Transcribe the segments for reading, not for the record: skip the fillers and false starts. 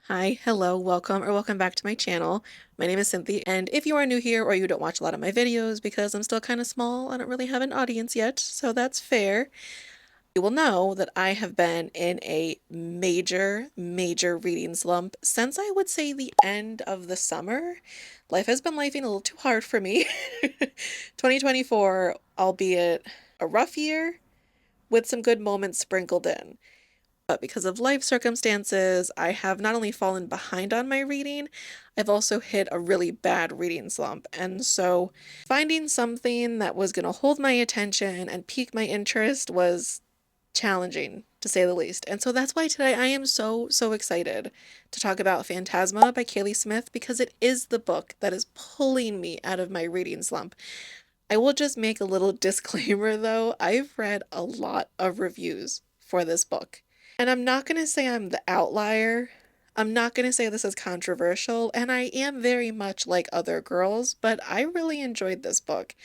Hi, hello, welcome back to my channel. My name is Cynthia, and if you are new here or you don't watch a lot of my videos because I'm still kind of small, I don't really have an audience yet, so that's fair. You will know that I have been in a major reading slump since I would say the end of the summer. Life has been lifing a little too hard for me. 2024, albeit a rough year, with some good moments sprinkled in. But because of life circumstances, I have not only fallen behind on my reading, I've also hit a really bad reading slump. And so finding something that was going to hold my attention and pique my interest was challenging, to say the least. And so that's why today I am so excited to talk about Phantasma by Kaylie Smith because it is the book that is pulling me out of my reading slump. I will just make a little disclaimer though. I've read a lot of reviews for this book. And I'm not going to say I'm the outlier. I'm not going to say this is controversial, and I am very much like other girls, but I really enjoyed this book.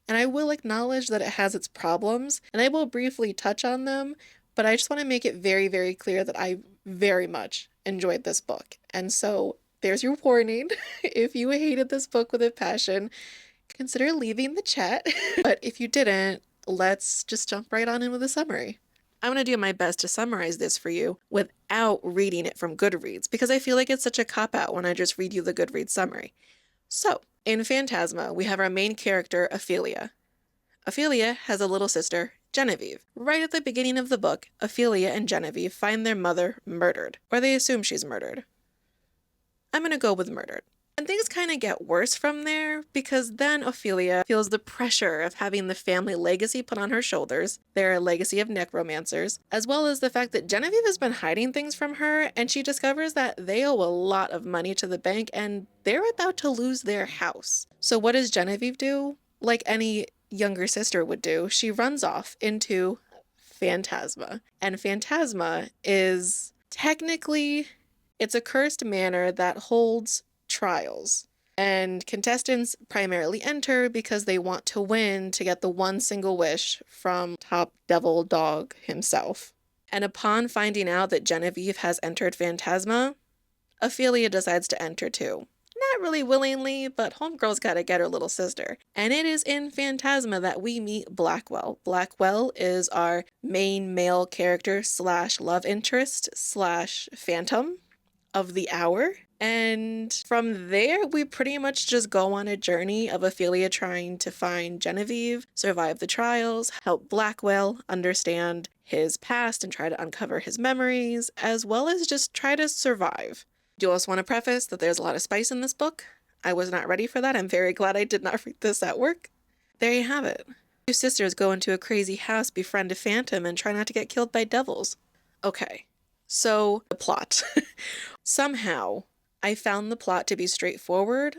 And I will acknowledge that it has its problems, and I will briefly touch on them, but I just want to make it very clear that I very much enjoyed this book. And so there's your warning. If you hated this book with a passion, consider leaving the chat. But if you didn't, let's just jump right on in with a summary. I'm going to do my best to summarize this for you without reading it from Goodreads because I feel like it's such a cop-out when I just read you the Goodreads summary. So, in Phantasma, we have our main character, Ophelia. Ophelia has a little sister, Genevieve. Right at the beginning of the book, Ophelia and Genevieve find their mother murdered, or they assume she's murdered. I'm going to go with murdered. And things kind of get worse from there because then Ophelia feels the pressure of having the family legacy put on her shoulders, their legacy of necromancers, as well as the fact that Genevieve has been hiding things from her and she discovers that they owe a lot of money to the bank and they're about to lose their house. So what does Genevieve do? Like any younger sister would do, she runs off into Phantasma. And Phantasma is technically, it's a cursed manor that holds trials. And contestants primarily enter because they want to win to get the one single wish from top devil dog himself. And upon finding out that Genevieve has entered Phantasma, Ophelia decides to enter too. Not really willingly, but homegirl's gotta get her little sister. And it is in Phantasma that we meet Blackwell. Blackwell is our main male character slash love interest slash phantom of the hour. And from there, we pretty much just go on a journey of Ophelia trying to find Genevieve, survive the trials, help Blackwell understand his past and try to uncover his memories, as well as just try to survive. I do also want to preface that there's a lot of spice in this book. I was not ready for that. I'm very glad I did not read this at work. There you have it. Two sisters go into a crazy house, befriend a phantom, and try not to get killed by devils. Okay, so the plot. Somehow, I found the plot to be straightforward,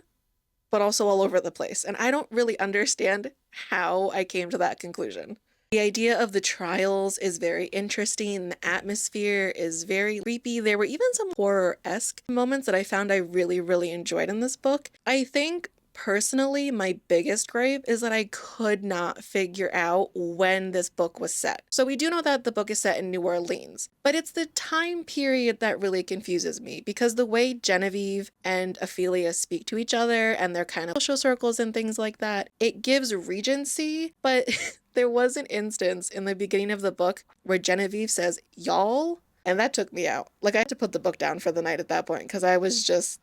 but also all over the place, and I don't really understand how I came to that conclusion. The idea of the trials is very interesting, the atmosphere is very creepy. There were even some horror-esque moments that I found I really enjoyed in this book. I think personally, my biggest gripe is that I could not figure out when this book was set. So we do know that the book is set in New Orleans, but it's the time period that really confuses me because the way Genevieve and Ophelia speak to each other and their kind of social circles and things like that, it gives Regency, but there was an instance in the beginning of the book where Genevieve says, y'all, and that took me out. Like I had to put the book down for the night at that point because I was just,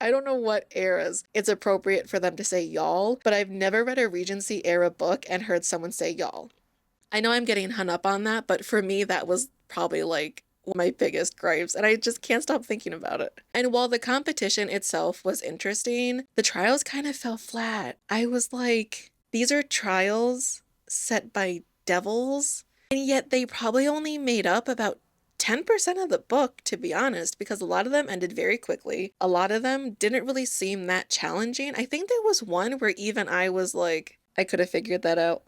I don't know what eras it's appropriate for them to say y'all, but I've never read a Regency era book and heard someone say y'all. I know I'm getting hung up on that, but for me, that was probably like one of my biggest gripes, and I just can't stop thinking about it. And while the competition itself was interesting, the trials kind of fell flat. I was like, these are trials set by devils, and yet they probably only made up about 10% of the book, to be honest, because a lot of them ended very quickly. A lot of them didn't really seem that challenging. I think there was one where even I was like, I could have figured that out.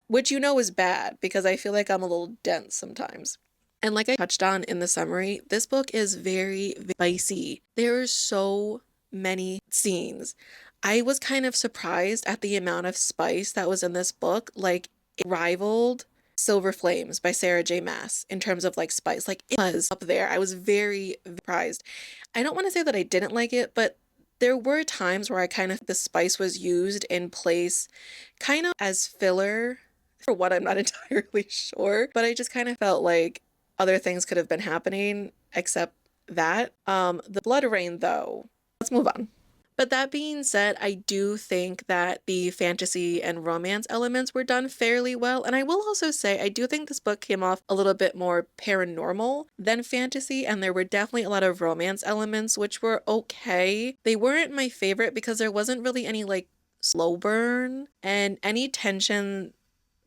Which you know is bad, because I feel like I'm a little dense sometimes. And like I touched on in the summary, this book is very spicy. There are so many scenes. I was kind of surprised at the amount of spice that was in this book. Like, it rivaled Silver Flames by Sarah J. Maas in terms of like spice. Like it was up there. I was very surprised. I don't want to say that I didn't like it, but there were times where I kind of the spice was used in place kind of as filler for what I'm not entirely sure, but I just kind of felt like other things could have been happening except that. The Blood Rain though. Let's move on. But that being said, I do think that the fantasy and romance elements were done fairly well. And I will also say, I do think this book came off a little bit more paranormal than fantasy. And there were definitely a lot of romance elements, which were okay. They weren't my favorite because there wasn't really any like slow burn, and any tension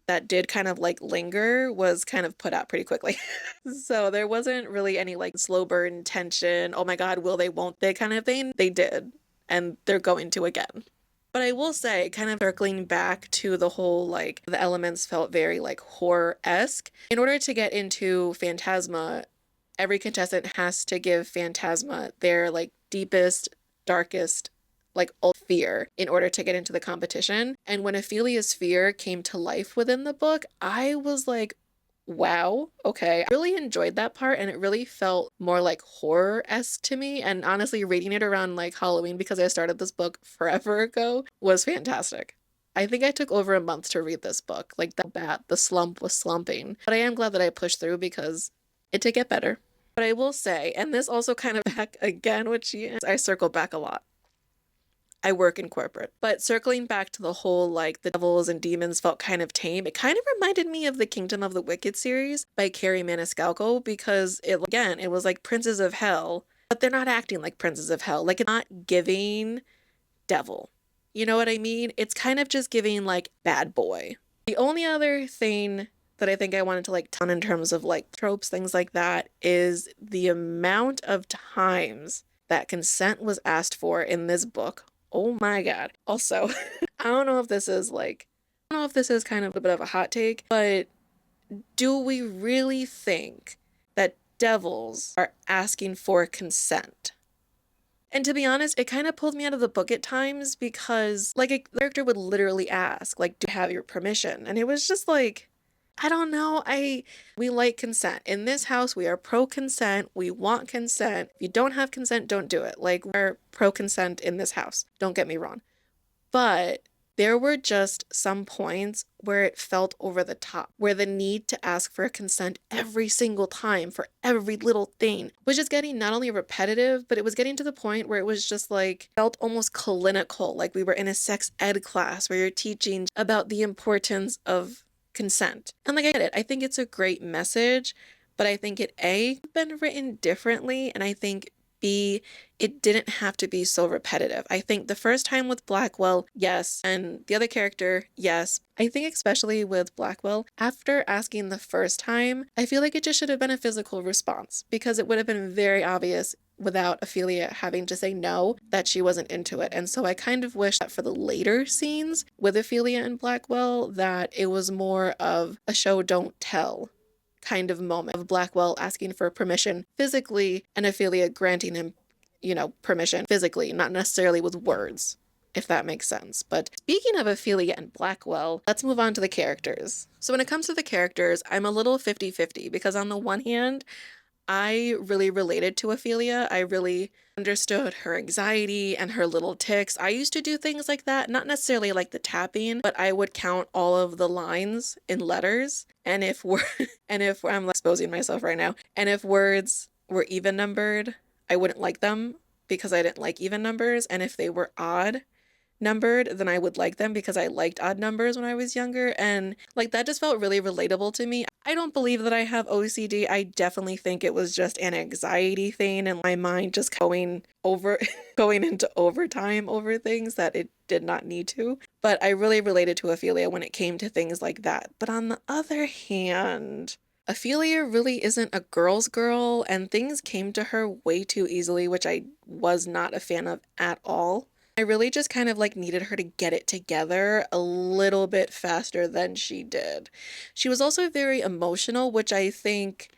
that did kind of like linger was kind of put out pretty quickly. So there wasn't really any like slow burn tension. Oh my God, will they, won't they kind of thing. They did. And they're going to again. But I will say, kind of circling back to the whole like the elements felt very like horror-esque. In order to get into Phantasma, every contestant has to give Phantasma their like deepest, darkest like fear in order to get into the competition. And when Ophelia's fear came to life within the book, I was like, wow, okay. I really enjoyed that part, and it really felt more like horror-esque to me. And honestly, reading it around like Halloween, because I started this book forever ago, was fantastic. I think I took over a month to read this book. Like that bad, the slump was slumping. But I am glad that I pushed through because it did get better. But I will say, and this also kind of back again, which I circle back a lot. I work in corporate. But circling back to the whole like the devils and demons felt kind of tame, it kind of reminded me of the Kingdom of the Wicked series by Carrie Maniscalco, because it was like Princes of Hell, but they're not acting like Princes of Hell. Like it's not giving devil. You know what I mean? It's kind of just giving like bad boy. The only other thing that I think I wanted to like ton in terms of like tropes, things like that, is the amount of times that consent was asked for in this book. Oh my God. Also, I don't know if this is kind of a bit of a hot take, but do we really think that devils are asking for consent? And to be honest, it kind of pulled me out of the book at times, because like a character would literally ask, like, do you have your permission? And it was just like, I don't know. We like consent. In this house, we are pro consent. We want consent. If you don't have consent, don't do it. Like, we're pro consent in this house. Don't get me wrong. But there were just some points where it felt over the top, where the need to ask for consent every single time for every little thing was just getting not only repetitive, but it was getting to the point where it was just like, felt almost clinical, like we were in a sex ed class where you're teaching about the importance of consent. And like, I get it. I think it's a great message, but I think it been written differently, and I think B, it didn't have to be so repetitive. I think the first time with Blackwell, yes, and the other character, yes. I think especially with Blackwell, after asking the first time, I feel like it just should have been a physical response, because it would have been very obvious without Ophelia having to say no that she wasn't into it. And so I kind of wish that for the later scenes with Ophelia and Blackwell, that it was more of a show don't tell kind of moment of Blackwell asking for permission physically and Ophelia granting him, permission physically, not necessarily with words, if that makes sense. But speaking of Ophelia and Blackwell, let's move on to the characters. So when it comes to the characters, I'm a little 50-50, because on the one hand, I really related to Ophelia. I really understood her anxiety and her little tics. I used to do things like that, not necessarily like the tapping, but I would count all of the lines in letters. And if I'm exposing myself right now, and if words were even numbered, I wouldn't like them because I didn't like even numbers. And if they were odd numbered, then I would like them because I liked odd numbers when I was younger. And like that just felt really relatable to me. I don't believe that I have OCD. I definitely think it was just an anxiety thing and my mind just going into overtime over things that it did not need to. But I really related to Ophelia when it came to things like that. But on the other hand, Ophelia really isn't a girl's girl, and things came to her way too easily, which I was not a fan of at all. I really just kind of like needed her to get it together a little bit faster than she did. She was also very emotional, which I think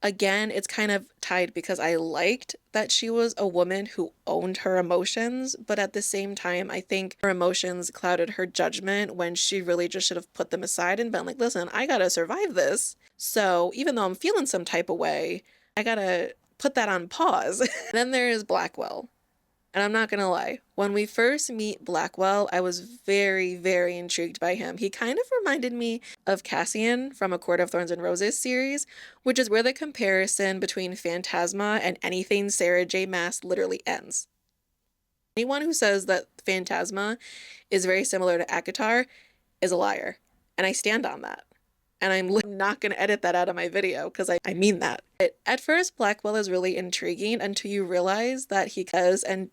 Again, it's kind of tied because I liked that she was a woman who owned her emotions, but at the same time, I think her emotions clouded her judgment when she really just should have put them aside and been like, listen, I gotta survive this. So even though I'm feeling some type of way, I gotta put that on pause. Then there is Blackwell. And I'm not gonna lie, when we first meet Blackwell, I was very, very intrigued by him. He kind of reminded me of Cassian from A Court of Thorns and Roses series, which is where the comparison between Phantasma and anything Sarah J. Maas literally ends. Anyone who says that Phantasma is very similar to ACOTAR is a liar, and I stand on that. And I'm not going to edit that out of my video because I mean that. At first, Blackwell is really intriguing until you realize that he does and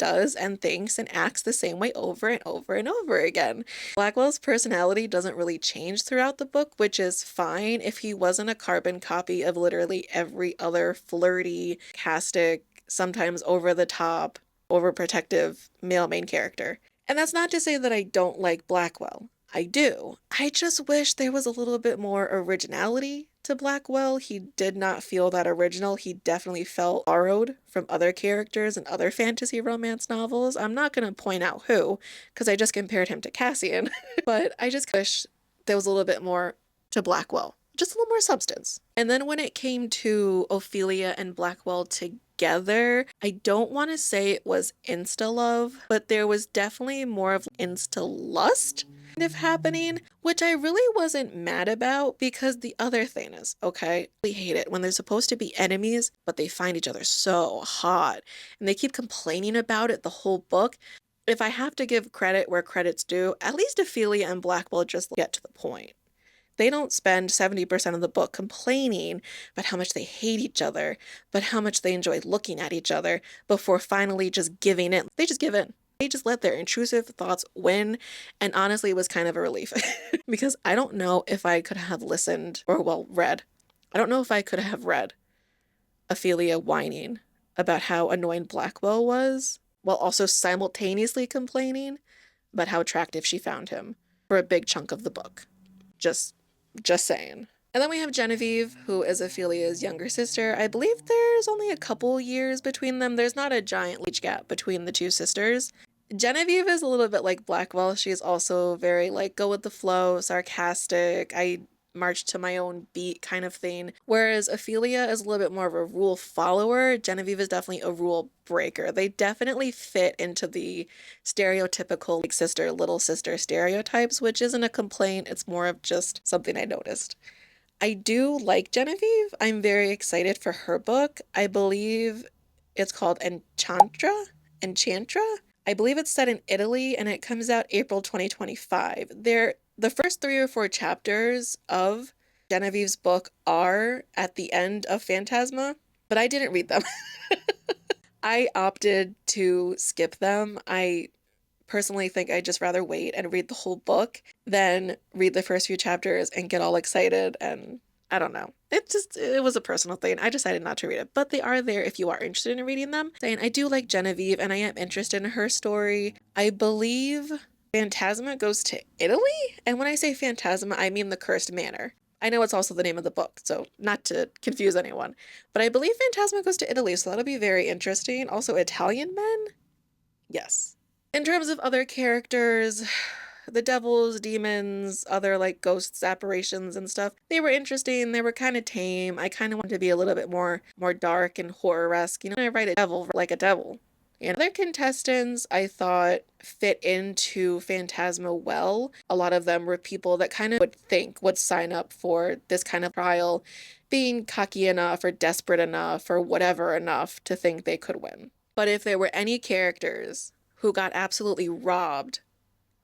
thinks and acts the same way over and over and over again. Blackwell's personality doesn't really change throughout the book, which is fine if he wasn't a carbon copy of literally every other flirty, sarcastic, sometimes over the top, overprotective male main character. And that's not to say that I don't like Blackwell. I do. I just wish there was a little bit more originality to Blackwell. He did not feel that original. He definitely felt borrowed from other characters and other fantasy romance novels. I'm not going to point out who, because I just compared him to Cassian, but I just wish there was a little bit more to Blackwell. Just a little more substance. And then when it came to Ophelia and Blackwell together, I don't want to say it was insta-love, but there was definitely more of insta-lust kind of happening, which I really wasn't mad about because the other thing is, okay, I really hate it when they're supposed to be enemies, but they find each other so hot and they keep complaining about it the whole book. If I have to give credit where credit's due, at least Ophelia and Blackwell just get to the point. They don't spend 70% of the book complaining about how much they hate each other, but how much they enjoy looking at each other before finally just giving in. They just give in. They just let their intrusive thoughts win, and honestly, it was kind of a relief. Because I don't know if I could have listened, or well, read. I don't know if I could have read Ophelia whining about how annoying Blackwell was, while also simultaneously complaining about how attractive she found him for a big chunk of the book. Just saying. And then we have Genevieve, who is Ophelia's younger sister. I believe there's only a couple years between them. There's not a giant age gap between the two sisters. Genevieve is a little bit like Blackwell. She's also very like go with the flow, sarcastic, I march to my own beat kind of thing. Whereas Ophelia is a little bit more of a rule follower. Genevieve is definitely a rule breaker. They definitely fit into the stereotypical like sister, little sister stereotypes, which isn't a complaint. It's more of just something I noticed. I do like Genevieve. I'm very excited for her book. I believe it's called Enchantra. I believe it's set in Italy and it comes out April 2025. The first 3 or 4 chapters of Genevieve's book are at the end of Phantasma, but I didn't read them. I opted to skip them. I personally think I'd just rather wait and read the whole book than read the first few chapters and get all excited, and I don't know. It was a personal thing. I decided not to read it, but they are there if you are interested in reading them. And I do like Genevieve and I am interested in her story. I believe Phantasma goes to Italy? And when I say Phantasma, I mean the Cursed Manor. I know it's also the name of the book, so not to confuse anyone. But I believe Phantasma goes to Italy, so that'll be very interesting. Also, Italian men? Yes. In terms of other characters, the devils, demons, other like ghosts, apparitions and stuff, they were interesting. They were kind of tame. I kind of wanted to be a little bit more dark and horror-esque. You know, I write a devil like a devil. And other contestants I thought fit into Phantasma well. A lot of them were people that kind of would sign up for this kind of trial, being cocky enough or desperate enough or whatever enough to think they could win. But if there were any characters who got absolutely robbed,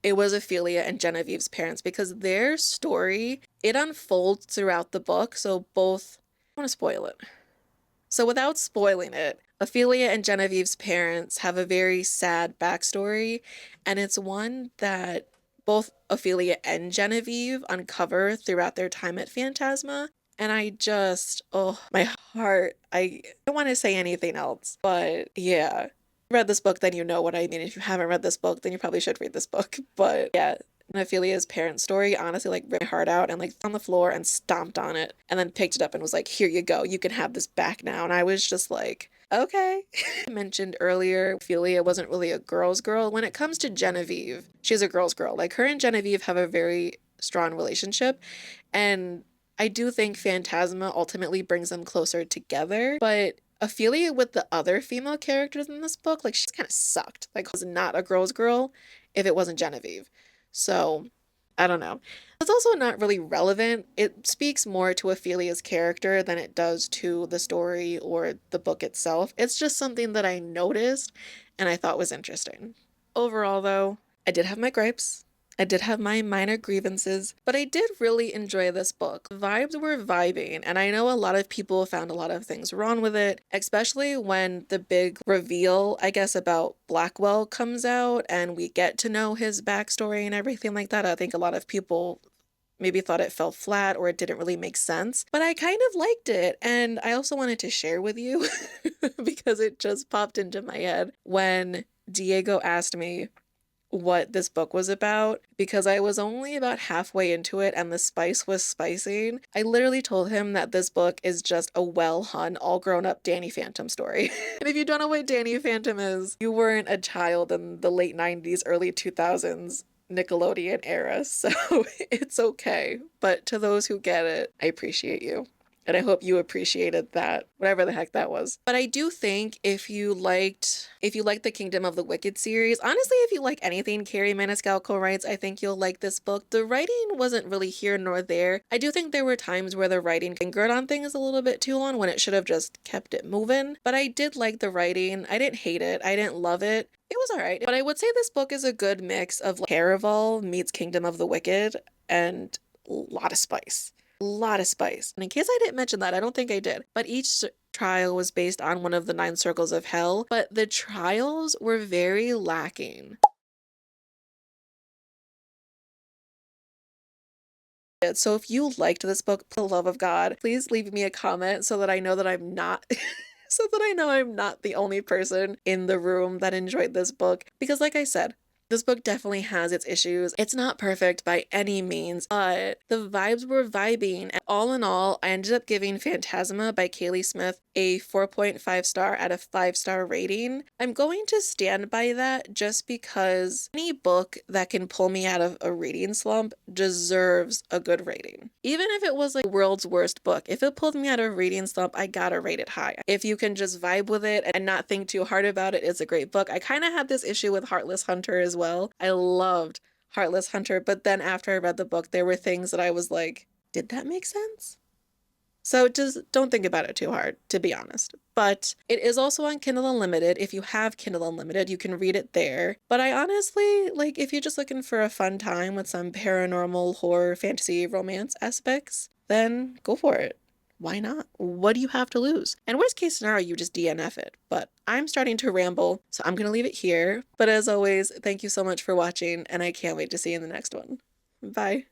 it was Ophelia and Genevieve's parents, because their story, it unfolds throughout the book. So both, I want to spoil it. So without spoiling it, Ophelia and Genevieve's parents have a very sad backstory, and it's one that both Ophelia and Genevieve uncover throughout their time at Phantasma. And I just, oh, my heart, I don't want to say anything else, but yeah. Read this book, then you know what I mean. If you haven't read this book, then you probably should read this book. But yeah, Ophelia's parents' story honestly like ripped my heart out and like on the floor and stomped on it and then picked it up and was like, here you go, you can have this back now. And I was just like, okay. I mentioned earlier, Ophelia wasn't really a girl's girl. When it comes to Genevieve, she's a girl's girl. Like her and Genevieve have a very strong relationship. And I do think Phantasma ultimately brings them closer together. But Ophelia with the other female characters in this book, like she's kind of sucked. Like was not a girl's girl if it wasn't Genevieve. So I don't know. It's also not really relevant. It speaks more to Ophelia's character than it does to the story or the book itself. It's just something that I noticed and I thought was interesting. Overall, though, I did have my gripes. I did have my minor grievances, but I did really enjoy this book. Vibes were vibing, and I know a lot of people found a lot of things wrong with it, especially when the big reveal, I guess, about Blackwell comes out and we get to know his backstory and everything like that. I think a lot of people maybe thought it fell flat or it didn't really make sense, but I kind of liked it. And I also wanted to share with you because it just popped into my head when Diego asked me what this book was about because I was only about halfway into it and the spice was spicing. I literally told him that this book is just a well-hung, all-grown-up Danny Phantom story. And if you don't know what Danny Phantom is, you weren't a child in the late 90s, early 2000s Nickelodeon era, so it's okay. But to those who get it, I appreciate you. And I hope you appreciated that, whatever the heck that was. But I do think if you liked the Kingdom of the Wicked series, honestly, if you like anything Carrie Maniscalco writes, I think you'll like this book. The writing wasn't really here nor there. I do think there were times where the writing lingered on things a little bit too long when it should have just kept it moving. But I did like the writing. I didn't hate it. I didn't love it. It was all right. But I would say this book is a good mix of like, Caraval meets Kingdom of the Wicked and a lot of spice. Lot of spice. And in case I didn't mention that, I don't think I did, but each trial was based on one of the 9 circles of hell, but the trials were very lacking. So if you liked this book, for the love of God, please leave me a comment so that I know that I'm not so that I know I'm not the only person in the room that enjoyed this book, because like I said, this book definitely has its issues. It's not perfect by any means, but the vibes were vibing. And all in all, I ended up giving Phantasma by Kaylie Smith a 4.5 star out of 5-star rating. I'm going to stand by that just because any book that can pull me out of a reading slump deserves a good rating. Even if it was like the world's worst book, if it pulled me out of a reading slump, I gotta rate it high. If you can just vibe with it and not think too hard about it, it's a great book. I kind of had this issue with Heartless Hunter as well. I loved Heartless Hunter, but then after I read the book, there were things that I was like, did that make sense? So just don't think about it too hard, to be honest. But it is also on Kindle Unlimited. If you have Kindle Unlimited, you can read it there. But I honestly, like, if you're just looking for a fun time with some paranormal, horror, fantasy, romance aspects, then go for it. Why not? What do you have to lose? And worst case scenario, you just DNF it. But I'm starting to ramble, so I'm going to leave it here. But as always, thank you so much for watching, and I can't wait to see you in the next one. Bye.